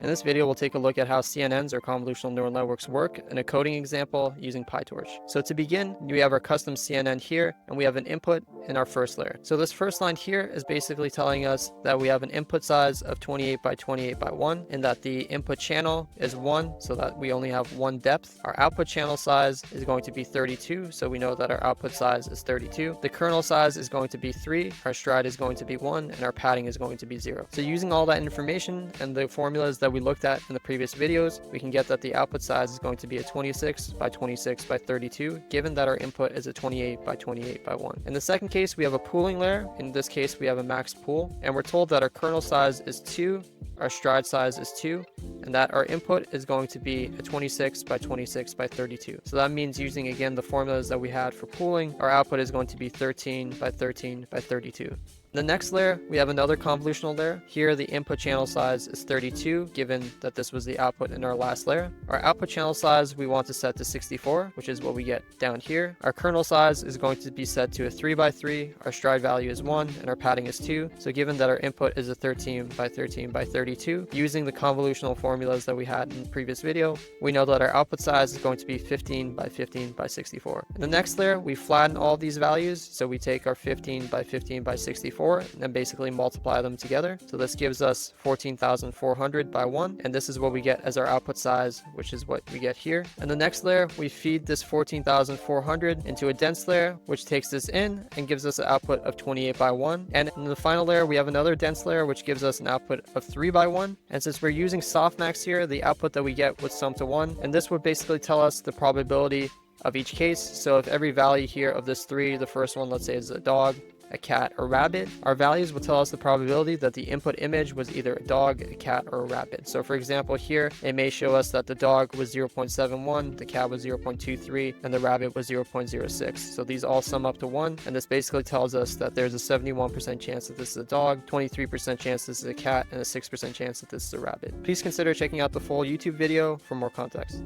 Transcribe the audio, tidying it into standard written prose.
In this video, we'll take a look at how CNNs or convolutional neural networks work in a coding example using PyTorch. So to begin, we have our custom CNN here, and we have an input in our first layer. So this first line here is basically telling us that we have an input size of 28 by 28 by 1, and that the input channel is 1, so that we only have one depth. Our output channel size is going to be 32, so we know that our output size is 32. The kernel size is going to be 3, our stride is going to be 1, and our padding is going to be 0. So using all that information and the formulas that we looked at in the previous videos, we can get that the output size is going to be a 26 by 26 by 32, given that our input is a 28 by 28 by 1. In the second case, we have a pooling layer. In this case, we have a max pool, and we're told that our kernel size is 2, our stride size is 2, and that our input is going to be a 26 by 26 by 32. So that means, using again the formulas that we had for pooling, our output is going to be 13 by 13 by 32. The next layer, we have another convolutional layer. Here, the input channel size is 32, given that this was the output in our last layer. Our output channel size we want to set to 64, which is what we get down here. Our kernel size is going to be set to a 3 by 3, our stride value is 1, and our padding is 2. So given that our input is a 13 by 13 by 32, using the convolutional formulas that we had in the previous video, we know that our output size is going to be 15 by 15 by 64. In the next layer, we flatten all these values. So we take our 15 by 15 by 64 and basically multiply them together. So this gives us 14,400 by 1, and this is what we get as our output size, which is what we get here. And the next layer, we feed this 14,400 into a dense layer, which takes this in and gives us an output of 28 by 1. And in the final layer, we have another dense layer, which gives us an output of 3 by 1. And since we're using softmax here, the output that we get would sum to 1, and this would basically tell us the probability of each case. So if every value here of this 3, the first one, let's say, is a dog, a cat, or rabbit, our values will tell us the probability that the input image was either a dog, a cat, or a rabbit. So for example, here it may show us that the dog was 0.71, the cat was 0.23, and the rabbit was 0.06. So these all sum up to 1, and this basically tells us that there's a 71% chance that this is a dog, 23% chance this is a cat, and a 6% chance that this is a rabbit. Please consider checking out the full YouTube video for more context.